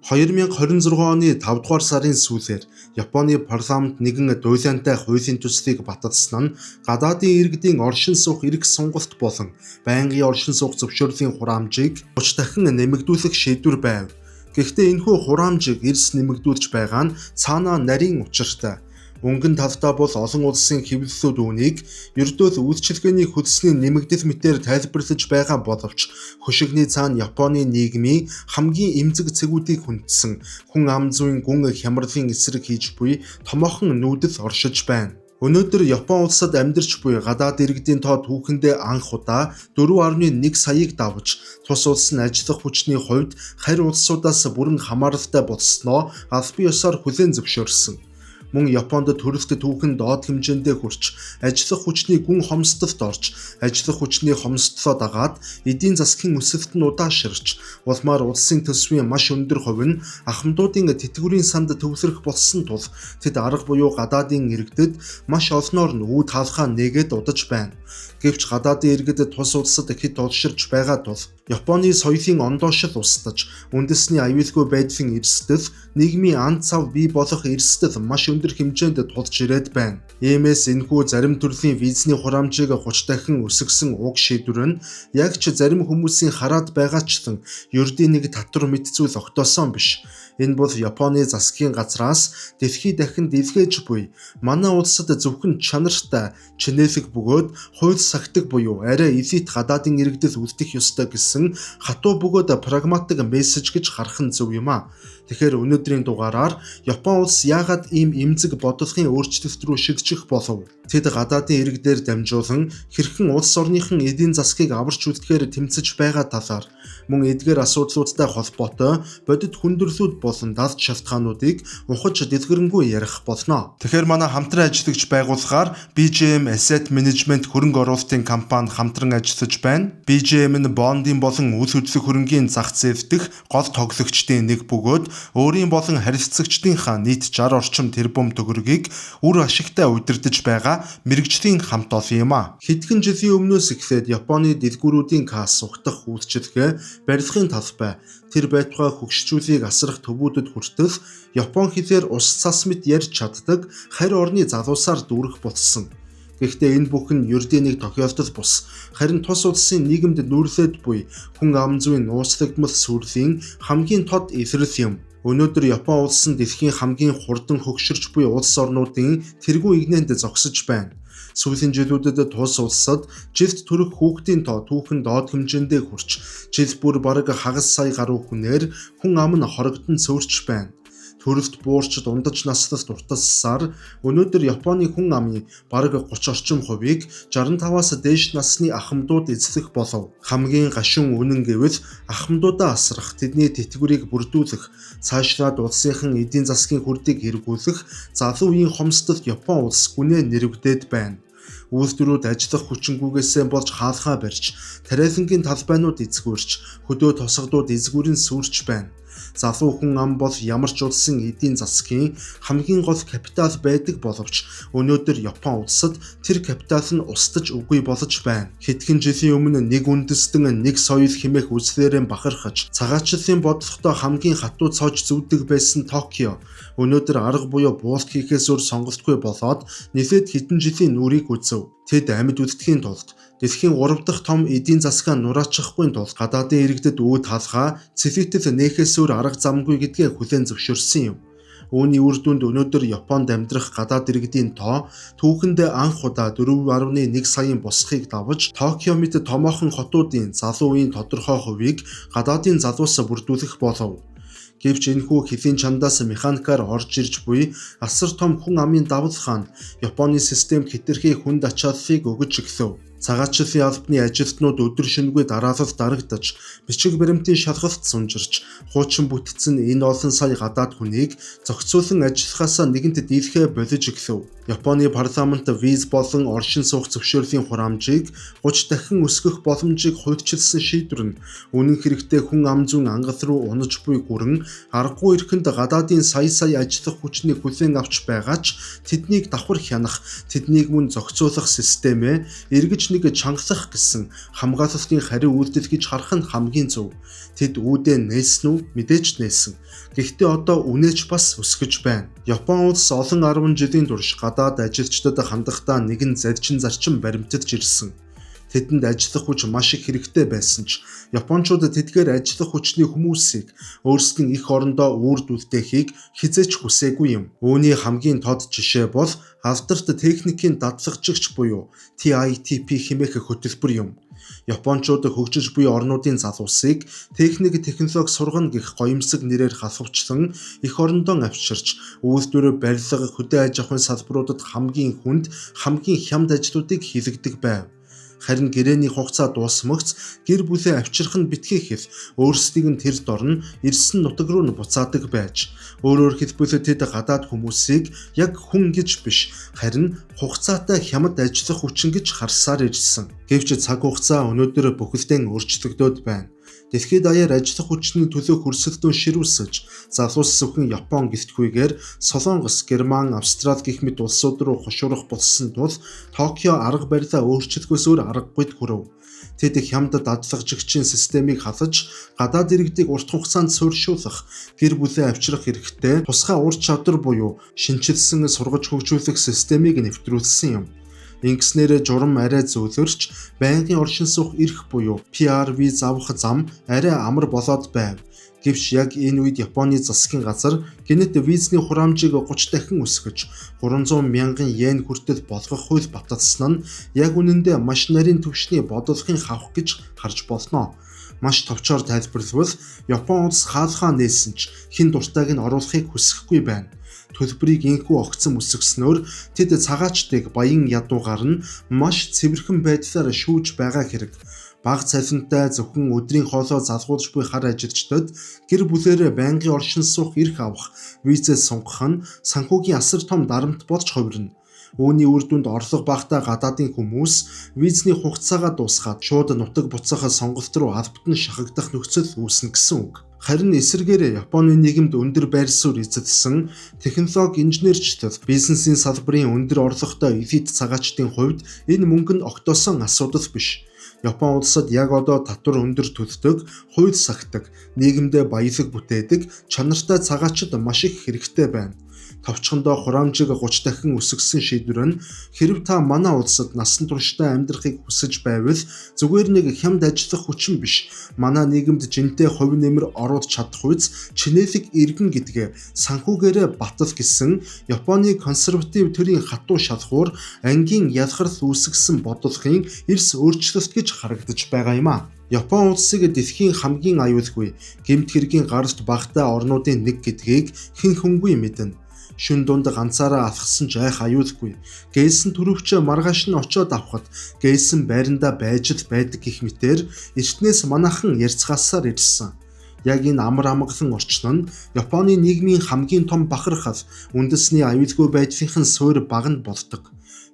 2026 оны 5 дугаар сарын сүүлээр Японы парламент нэгэн дуйлаантай хуулийн төслийг баталсан нь гадаадын иргэдийн оршин суух эрх сонголт болон байнгын оршин суух зөвшөөрлийн хураамжийг 30 дахин нэмэгдүүлэх шийдвэр байв. Гэхдээ энэхүү хураамжийг эрс нэмэгдүүлж байгаа нь цаанаа нарийн учиртай. Өнгөн талдаа бол олон улсын хэвлэлүүд үүнийг ердөө л үйлчилгээний хөдөлсөний нэмэгдэл мэтээр тайлбарлаж байгаа боловч хөшигний цаана Японы нийгмийн хамгийн эмзэг цэгүүдийг хүндсэн хүн ам зүйн гүн хямралын эсрэг хийж буй томоохон нүүдэл оршиж байна. Өнөөдөр Япон улсад амьдарч буй гадаад иргэдийн тоо түүхэндээ анх удаа 4.1 саяыг давж тус улс нь ажиллах хүчний хувьд харь улсуудаас бүрэн хамааралтай болсноо аль бие ёсоор хүлээн зөвшөөрсөн. Мөн Японд төрөлт түүхэн доод хэмжээндээ хүрч ажиллах хүчний гүн хомсдолд орж ажиллах хүчний хомсдлоо дагаад эдийн засгийн өсөлт нь удаашрч улмаар улсын төсвийн маш өндөр хувь нь ахмадуудын тэтгэврийн санд төвлөрөх болсон тул тэд арга буюу гадаадын иргэдэд маш олноор нь үүд хаалхаа нээгээд удаж байна. Гэвч гадаадын иргэд тус улсад хэд олширч байгаа тул Японы соёлын ондоошил устдаж үндэсний аюулгүй байдлын эрсдэл нийгмийн ан цав бий болох эрсдэл маш өндөр хэмжээнд тулж ирээд байна. Иймээс энэхүү зарим төрлийн визний хураамжийг 30 дахин өсгсөн уг шийдвэр нь яг ч зарим хүмүүсийн хараад байгаачлан ердийн нэг татвар мэт зүйл огтоосон биш. Энэ бол Японы засгийн газраас дэлхий дахин дэлгээж буй манай улсад зөвхөн чанартай чинээлэг бөгөөд хууль сахдаг буюу арай элит гадаадын иргэдэд үлдэх ёстой гэсэн хатуу бөгөөд прагматик мессеж гэж харах нь зөв юм а. Тэгэхээр өнөөдрийн дугаараар Япон улс яагаад ийм эмзэг бодлогын өөрчлөлт рүү шилжих болов? Тэд гадаадын иргэдээр дамжуулан хэрхэн улс орныхон эдийн засгийг аварч үлдэхээр тэмцэж байгаа талаар мөн эдгээр асуудлуудтай холбоотой бодит хүндрэлүүд болон даалт шалтгаануудыг ухаж дэлгэрэнгүй ярих болно. Тэгэхээр манай хамтран ажиллагч байгууллагаар BGM Asset Management хөрөнгө оруулалтын компани хамтран ажиллаж байна. BGM нь бондын болон үйл хөдлөх хөрөнгийн зах зээл дэх гол тоглогчдын нэг бөгөөд өөрийн болон харилцагчдынхаа нийт 60 орчим тэрбум төгрөгийг үр ашигтай удирдах байгаа мэрэгжлийн хамт олон юм а. Хэдхэн жилийн өмнөөс эхлээд Японы дэлгүүрүүдийн касс ухтах үйлчилгээ, барилгын талбай, тэр байтугай хөгшчүүлийг асрах төвүүдэд хүртэл Япон хэлээр ус цас мэт ярьж чаддаг харь орны залуусаар дүүрэх болсон. Гэхдээ энэ бүхэн ердийн нэг тохиолдол бус. Харин тус улсын нийгэмд нүүрлээд буй хүн ам зүйн нууцлагдмал сүрлийн хамгийн тод илрэл юм. Өнөөдөр Япон улс нь дэлхийн хамгийн хурдан хөгширч буй улс орнуудын тэргуун игнэнд зогсож байна. Сүүлийн жилүүдэд тус улсад жилд төрөх хүүхдийн тоо түүхэн доод хэмжээндээ хүрч жил бүр бараг хагас сая гаруй хүнээр хүн ам нь хорогдсон цөөрч байна. Төрөлт буурч дундаж наслалт уртассаар өнөөдөр Японы хүн амын бараг 30 орчим хувийг 65-аас дээш насны ахмадууд эзлэх болов. Хамгийн гашуун үнэн гэвэл ахмадуудаа асрах, тэдний тэтгэврийг бүрдүүлэх, цаашлаад улсынхан эдийн засгийн хүрдийг эргүүлэх залуу үеийн хомсдолд Япон улс гүнээ нэрвдээд байна. Үйлдвэрүүд ажиллах хүчингүйгээсээ болж хаалхаа барьж, тариалангийн талбайнууд эзгүүрч, хөдөө тосгодууд эзгүүрэн сүрч байна. Залуу хүн ам бол ямар ч улсын эдийн засгийн хамгийн гол капитал байдаг боловч өнөөдөр Япон улсад тэр капитал нь устж үгүй болж байна. Хэдхэн жилийн өмнө нэг үндэстэн нэг соёл хэмээх үзлээрээ бахархаж цагаачлалын бодлоготой хамгийн хатуу цоож зүвдэг байсан Токио өнөөдөр арга буюу буулт хийхээс өөр сонголтгүй болоод нэлээд хэдэн жилийн нүрийг үзв. Тэд амьд үлдэхийн тулд дэлхийн 3 дахь том эдийн засгаа нураачихгүй тул гадаадын иргэдэд үүд хаалхаа цэвэтгэл нээхээс өөр арга замгүй гэдгээ хүлээн зөвшөөрсөн юм. Үүний үр дүнд өнөөдөр Японд амьдрах гадаад иргэдийн тоо түүхэндээ анх удаа 4.1 саяын босхийг давж Токио мэт томоохон хотуудын залуу үеийн тодорхой хувийг гадаадын залуус бүрдүүлэх болов. Гэвч энэхүү хэлийн чандаас механикаар орж ирж буй асар том хүн амын давал хаан Японы системд хэтэрхий хүнд ачааллыг өгж эхлэв. Цагаачлалын албаны ажилтнууд өдөр шөнөгүй дараалал дарагдаж, бичиг баримтын шалгалт сунжирч, хуучин бүтцэн энэ олон сая гадаад хүнийг зохицуулан ажиллахаасаа нэгэнт дийлхэ болж эхлэв. Японы парламент виз болон оршин суух зөвшөөрлийн хураамжийг 30 дахин өсгөх боломжийг хуульчилсан шийдвэр нь үнэн хэрэгтээ хүн ам зүйн ангал руу унаж буй гүрэн аргагүй эрхэнд гадаадын сая ажиллах хүчнийг хүлээн авч байгаа ч тэднийг давхар хянах, тэднийг мөн зохицуулах системээ эргэж нэг чангалах гэсэн хамгаалалтын хариу үйлдэл гэж харах нь хамгийн зөв. Тэд үүдээ нээсэн үү? Мэдээж нээсэн. Гэхдээ одоо үнээч бас өсгөж байна. Япон улс олон 10 жилийн турш гадаад ажилчдад хандахдаа нэгэн зарчим баримтдж ирсэн. Тэдэнд ажиллах хүч маш их хэрэгтэй байсан ч Япончууд тэдгээр ажиллах хүчний хүмүүсийг өөрсдийн эх орондоо үйлдвэрлэхийг хизээч хүсээгүй юм. Үүний хамгийн тод жишээ бол алдарт техникийн дадлагжигч буюу TITP хэмээх хөтөлбөр юм. Япончууд хөгжиж буй орнуудын залуусыг техник технологи сургана гэх гоёмсог нэрээр халахвчлан эх орондоо авчирч үйлдвэр барилга хөдөө аж ахуйн салбаруудад хамгийн хүнд, хамгийн хямд ажлуудыг хийлгдэг байв. Харин гэрээний хугацаа дуусмагц гэр бүлээ авчрах нь битгий хэл өөрсдийг нь тэр дорн ирсэн нутаг руу нь буцаадаг байж өөрөөр хэлбэл тэд гадаад хүмүүсийг яг хүн гэж биш харин хугацаатай хямд ажиллах хүчин гэж харсаар ирсэн. Гэвч цаг хугацаа өнөөдөр бүхэлдэн өөрчлөгдөд байна. Дэлхийд даяар ажиллах хүчний төлөө хөрсөлдөөн ширүүлсэж залуус зөвхөн Япон гэлтгүйгээр Солонгос, Герман, Австрали гэх мэт улсууд руу хошуурах болсон тул Токио арга барилаа өөрчлөхөөс өөр аргагүйд хүрв. Тэд хямд дадлагжигчийн системийг халаж гадаад иргэдийг урт хугацаанд суурьшуулах, гэр бүлээ авчрах хэрэгтэй тусгай ур чадвар буюу шинчилсэн сургаж хөгжүүлэх системийг нэвтрүүлсэн юм. Ингэснээр журам арай зөөлөрч байнгын оршин суух эрх буюу PR виз авах зам арай амар болоод байв. Гэвч яг энэ үед Японы засгийн газар гэнэт визний хураамжийг 30 дахин өсгөж 300 мянган йен хүртэл болгох хууль баталсан нь яг үнэндээ маш нарийн түвшний бодлогын хавх гэж харж болно. Маш товчоор тайлбарлавал Япон улс хаалхаа нээсэн ч хэн дуртайг нь оруулахыг хүсэхгүй байна. Төлбөрийг инхүү огцом өсгснөөр тэд цагаачдыг баян ядуугаар нь маш цэвэрхэн байдлаар шүүж байгаа хэрэг. Бага цалинтай зөвхөн өдрийн хоолой залгуулж буй хар ажилчдад гэр бүлээрээ байнгын оршин суух эрх авах визээ сунгах нь санхүүгийн асар том дарамт болж хувирна. Үүний үр дүнд орлого багтаа гадаадын хүмүүс визний хугацаагаа дуусгаад шууд нутаг буцах сонголт руу албатан шахагдах нөхцөл үүснэ гэсэн үг. Харин эсвэргээр Японы нийгэмд өндөр байр суурь эзэлсэн технологи инженерчлэл бизнесийн салбарын өндөр орлоготой элит цагаачдын хувьд энэ мөнгө нь огтоосон асуудал биш. Япон улсад яг одоо татвар өндөр төлдөг, хууль сахдаг, нийгэмдээ баялаг бүтээдэг чанартай цагаачид маш их хэрэгтэй байна. Товчхондоо хураамжийг 30 дахин өсгсөн шийдвэр нь хэрэв та манай улсад насан туршдаа амьдрахыг хүсэж байвал зүгээр нэг хямд ажиллах хүчин биш. Манай нийгэмд жинтэй хувь нэмэр оруулж чадах үз чинэлэг иргэн гэдгээ санхүүгээрээ батал гэсэн Японы консерватив төрийн хатуу шалхуур ангийн ялгарл үүсгэсэн бодлогын эрс өөрчлөлт гэж харагдаж байгаа юм а. Япон улсыг дэлхийн хамгийн аюулгүй гэмт хэргийн гаралт багтаа орнуудын нэг гэдгийг хэн хүнгүй мэднэ. Шүн дунд ганцаараа алхсан ч айх аюулгүй. Гээсэн төрөвч маргааш нь очиод авахд гээсэн байрандаа байж л байдаг гэх мэтээр эртнээс манайхан ярьцгаасаар ирсэн. Яг энэ амар амгалан орчин нь Японы нийгмийн хамгийн том бахархал үндэсний аюулгүй байдлынхан суурь баг нь болдог.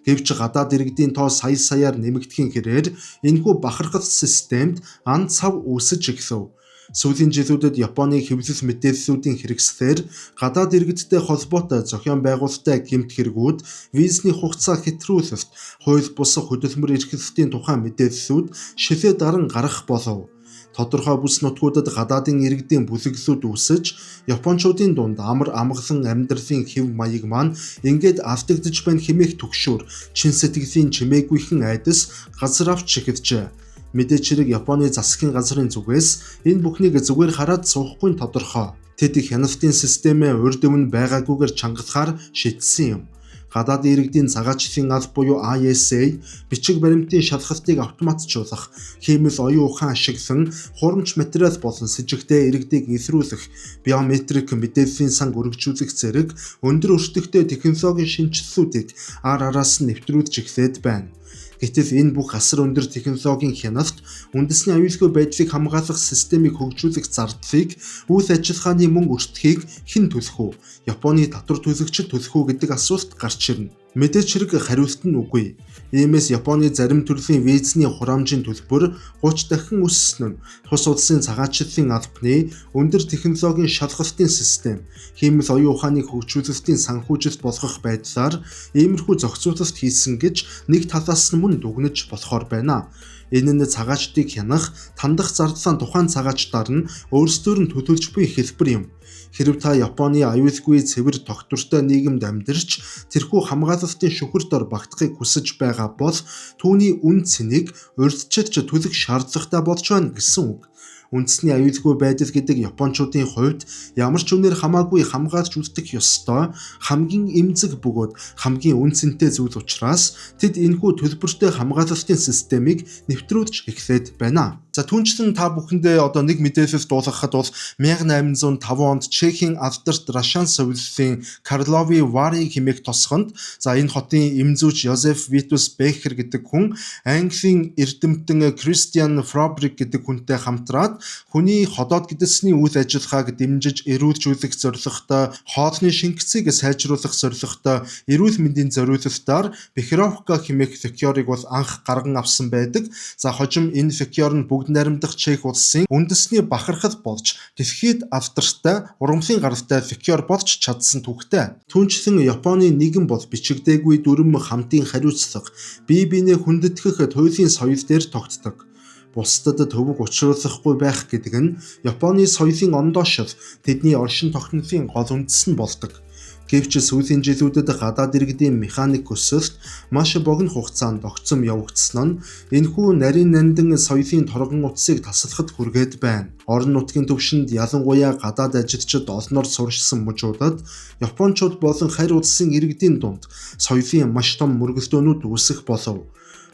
Гэвч гадаад иргэдийн тоо саяар нэмэгдэхин хэрээр энэхүү бахархал системд ан цав үүсэж эхлэв. Сүүлийн жилүүдэд Японы хэвлэл мэдээллүүдийн хэрэгслээр гадаад иргэдтэй холбоотой зохион байгуулалттай гэмт хэрэгүүд визний хугацаа хэтрүүлэлт, хууль бусах хөдөлмөр эрхлэлтийн тухай мэдээллүүд шилээ даран гарах болов. Тодорхой бүс нутгуудад гадаадын иргэдийн бүлэглүүд үүсэж, Япончуудын дунд амар амгалан амьдралын хэв маяг маань ингээд автагдж байна хэмээх түгшүүр, чин сэтгэлийн чимээгүйхэн айдас газар авч шихэвчээ. Мэдээж хэрэг Японы засгийн газрын зүгээс энэ бүхнийг зүгээр хараад суухгүй нь тодорхой. Тэд хяналтын системээ урд өмнө байгаагүйгээр чангалахаар шийдсэн юм. Гадаадын иргэдийн цагаачлалын алба буюу ISA бичиг баримтын шалгалтыг автоматжуулах, хиймэл оюун ухаан ашиглан хурамч материал болон с жигтэй иргэдийг илрүүлэх, биометрик мэдээллийн сан өргөжүүлэх зэрэг өндөр өртөгтэй технологийн шинжилэлүүдийг араас нь нэвтрүүлж эхлээд байна. Гэтэл энэ бүх асар өндөр технологийн хяналт үндэсний аюулгүй байдлыг хамгаалах системийг хөгжүүлэх зардлыг үйл ажиллагааны мөн өртөхийг хэн төлөх вэ? Японы татвар төлөгчид төлөх үү гэдэг асуулт гарч ирнэ. Мэдээж хэрэг хариулт нь үгүй. Иймээс Японы зарим төрлийн визний хураамжийн төлбөр 30 дахин өссөн нь тус улсын цагаачлалын албаны өндөр технологийн шалгалтын систем, хиймэл оюун ухааныг хөгжүүлэлтийн санхүүжилт болгох байдлаар иймэрхүү зохицуулалт хийсэн гэж нэг талаас нь мөн дүгнэж болохоор байна. Энэ нь цагаачдыг хянах, тандах зардлаа тухайн цагаачдаар нь өөрсдөр нь төлөвлөж буй хэлбэр юм. Хэрэв та Японы аюулгүй цэвэр тогтвортой нийгэмд амьдарч тэрхүү хамгаалалтын шүхэр дор багтахыг хүсэж байгаа бол түүний үн цэнийг урьдчилж төлөх шаардлагатай болж байна гэсэн үг. Үндэсний аюулгүй байдал гэдэг Япончуудын хувьд ямар ч үнээр хамаагүй хамгаалж үлдэх ёстой хамгийн эмзэг бөгөөд хамгийн үн цэнтэй зүйл учраас тэд энэхүү төлбөртэй хамгаалалтын системийг нэвтрүүлж эхлээд байна. За түүнчлэн та бүхэндээ одоо нэг мэдээлэл дуулгахад бол 1805 онд Чехийн алдарт Рашан сувиллийн Карловы Вари хэмээх тосгонд энэ хотын эмзүүч Йозеф Витус Бехер гэдэг хүн Английн эрдэмтэн Кристиан Фробрик гэдэг хүнтэй хамтраад хүний ходоод гэдэсний үйл ажиллагааг дэмжиж эрүүлжүүлэх зорилготой, хоолны шингэцийг сайжруулах зорилготой, эрүүл мэндийн зориулалтаар Бехеровка хэмээх фекёрыг бол анх гарган авсан байдаг. За хожим энэ фекёр нь бүгд наримдах Чех улсын үндэсний бахархал болж дэлхийд алдартай урамлын гаралтай фекёр болж чадсан түүхтэй. Түүнчлэн Японы нийгэм бол бичигдээгүй дүрм хамтын хариуцлага, бие биенээ хүндэтгэх туйлын соёл дээр тогтдог. Бусдад төвөг учруулахгүй байх гэдэг нь Японы соёлын ондоошил, тэдний оршин тогтнолын гол үндэс нь болдог. Гэвч сүүлийн жилүүдэд гадаад иргэдийн механик өсөлт маш богино хугацаанд огцом явагдсан нь энэхүү нарийн нандин соёлын торгон утсыг таслахад хүргээд байна. Орон нутгийн түвшинд ялангуяа гадаад ажилчид олноор сурчсан мужуудад Япончууд болон харь улсын иргэдийн дунд соёлын маш том мөргөлдөөнүүд үүсэх болов.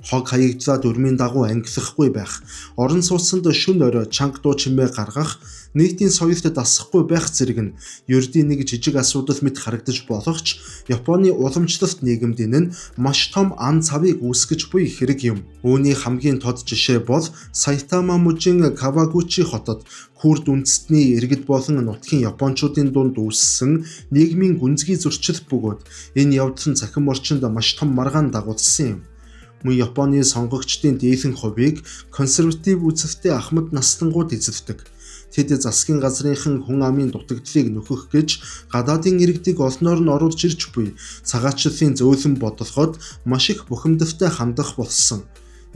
Хог хаягдлаад өрмийн дагуу ангилахгүй байх, орон сууцанд шөнө орой чанга дуу чимээ гаргах, нийтийн соёлд дасахгүй байх зэрэг нь ердийн нэг жижиг асуудал мэт харагдаж болох ч Японы уламжлалт нийгэмд энэ нь маш том ан цавыг үүсгэж буй хэрэг юм. Үүний хамгийн тод жишээ бол Сайтама мужийн Кавагучи хотод Курд үндэстний иргэд болон нутгийн Япончуудын дунд үүссэн нийгмийн гүнзгий зөрчил бөгөөд энэ явдал нь цахим орчинд маш том маргаан дагуулсан юм. Мөн Японы сонгогчдын дийлэнх хувийг консерватив үзэлтэй ахмад наслангууд эзэлдэг. Тэд засгийн газрынхан хүн амын дутагдлыг нөхөх гэж гадаадын иргэдийг олноор нь оруулж ирж буй цагаачлалын зөөлөн бодлогод маш их бухимдалтай хандах болсон.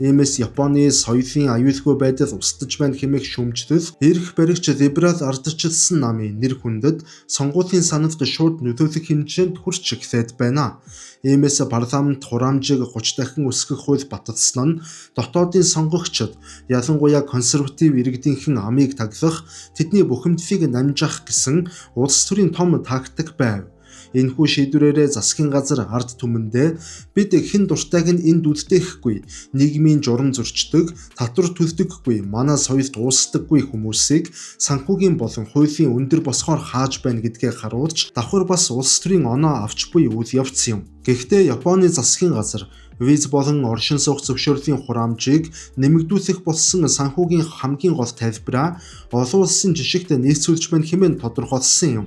Иймээс Японы соёлын аюулгүй байдал устдаж байна хэмээх шүүмжлэл эрх баригч либерал ардчилсан намын нэр хүндэд сонгуулийн саналд шууд нөлөөлөх хэмжээнд хүрч эхлээд байна. Иймээс парламент хураамжийг 30 дахин өсгөх хууль баталсан нь дотоодын сонгогчид ялангуяа консерватив иргэдийнхэн амийг таглах, тэдний бухимдлыг намжих гэсэн улс төрийн том тактик байв. Энэхүү шийдвэрээрээ засгийн газар ард түмэндээ бид хэн дуртайг нь энд үлдээхгүй, нийгмийн журам зөрчдөг, татвар төлдөггүй, манай соёлд уусдаггүй хүмүүсийг санхүүгийн болон хуулийн өндөр босгоор хааж байна гэдгээ харуулж давхар бас улс төрийн оноо авч буй үйл явц юм. Гэхдээ Японы засгийн газар виз болон оршин суух зөвшөөрлийн хураамжийг нэмэгдүүлэх болсон санхүүгийн хамгийн гол тайлбараа олон улсын жишгт нийцүүлж байна хэмээн тодорхойлсон юм.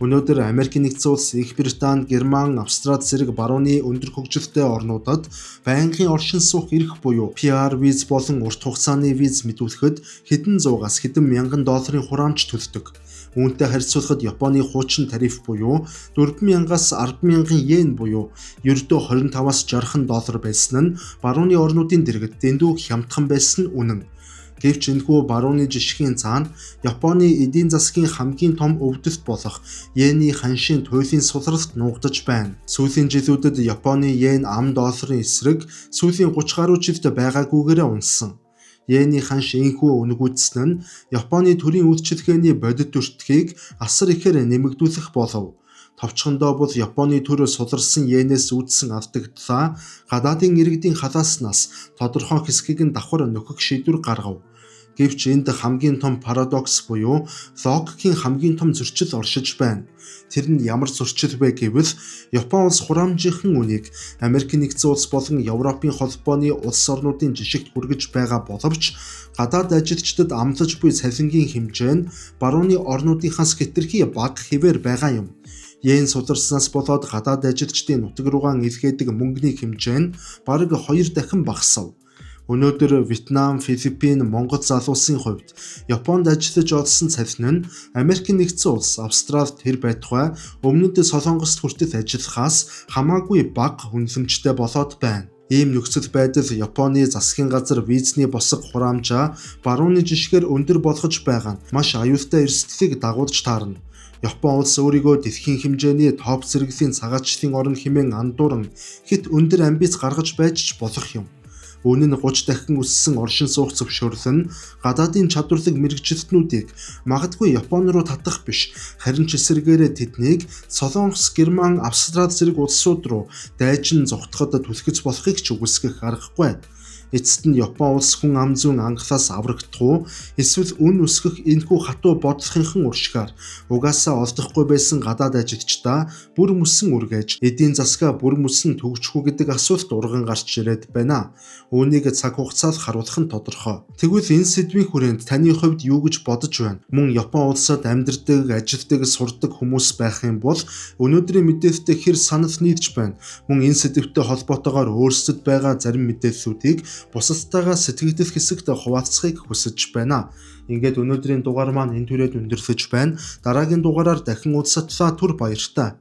Өнөөдөр Америк нэгдсэн улс, Их Британи, Герман, Австрали зэрэг барууны өндөр хөгжилтэй орнуудад байнгын оршин суух эрх буюу PR виз болон урт хугацааны виз мэдүүлэхэд хэдэн зугаас хэдэн мянган долларын хураамж төлдөг. Үүнтэй харьцуулахад Японы хуучин тариф буюу 4,000-аас 10,000 йен буюу ердөө 25-аас 60 доллар байсан нь барууны орнуудын дэргэд дэндүү хямдхан байсан нь үнэн. Гэвч энэхүү барууны жишгийн цаана Японы эдийн засгийн хамгийн том өвдөлт болох йений ханшийн туйлын сулралт нуугдаж байна. Сүүлийн жилүүдэд Японы йен ам долларын эсрэг сүүлийн 30 гаруй жилд байгаагүйгээрээ унсан. Йений ханш энэхүү өнгөцсөн нь Японы төрийн үйлчилгээний бодит өртгийг асар ихээр нэмэгдүүлэх болов. Товчхондоо бол Японы төр суларсан йенээс үүдсэн алдагдлаа гадаадын иргэдийн халааснаас тодорхой хэсгийг нь давхар нөхөх шийдвэр гаргав. Гэвч энд хамгийн том парадокс буюу логикийн хамгийн том зөрчил оршиж байна. Тэр нь ямар зөрчил вэ гэвэл Япон улс хураамжийнхан үнийг Америк нэгдсэн улс болон Европын холбооны улс орнуудын жишгт хүргэж байгаа боловч гадаад ажилчдад амлаж буй цалингийн хэмжээ нь барууны орнуудынхаас хэтэрхий бага хэвээр байгаа юм. Йен сударснаас болоод гадаад ажилчдын нутаг руугаа илгээдэг мөнгөний хэмжээ нь бараг 2 дахин багасав. Өнөөдөр Вьетнам, Филиппин, Монгол залуусын хувьд Японд ажиллаж олсон цалин нь Америк нэгдсэн улс, Австралид тэр байтугай өмнөд Солонгост хүртэл ажиллахаас хамаагүй бага үнэлэмжтэй болоод байна. Ийм нөхцөл байдал Японы засгийн газар визний босго хураамжаа барууны жишгээр өндөр болгож байгаа нь маш аюултай эрсдлийг дагуулж таарна. Япон улс өөрийгөө дэлхийн хэмжээний топ зэрэглэлийн цагаатчлалын орн хэмээн андууран хэд өндөр амбиц гаргаж байж ч болох юм. Үүн нь 30 дахин өссөн оршин суух зөвшөөрөл нь гадаадын чадварлаг мэргэжилтнүүдийг магадгүй Япон руу татах биш, харин ч эсвэргээрээ тэднийг Солонгос, Герман, Австрали зэрэг улсууд руу дайжин зогтоход түлхэж болохыг ч үгүйсгэх аргагүй. Эцэст нь Япон улс хүн ам зүйн ангалаас аврагдах уу, эсвэл үн өсгөх энэхүү хатуу бодлохынхан уршгаар угаасаа олдохгүй байсан гадаад ажилчдаа бүр мөсөн үргэж эдийн засгаа бүр мөсөн төгжих үү гэдэг асуулт урган гарч ирээд байна. Үүнийг цаг хугацаад харуулах нь тодорхой. Тэгвэл энэ сэдвийн хүрээнд таны хувьд юу гэж бодож байна? Мөн Япон улсад амьдардаг, ажилдаг, сурдаг хүмүүс байх юм бол өнөөдрийн мэдээлэлтэй хэр санал нийлж байна? Мөн энэ сэдвтэй холбоотойгоор өөрсдөд байгаа зарим мэдээллүүдийг бусадтайгаа сэтгэгдэл хэсэгт хуваалцахыг хүсэж байна. Ингээд өнөөдрийн дугаар маань энэ түрээд өндөрлөж байна. Дараагийн дугаараар дахин уулзтлаа түр баяртай.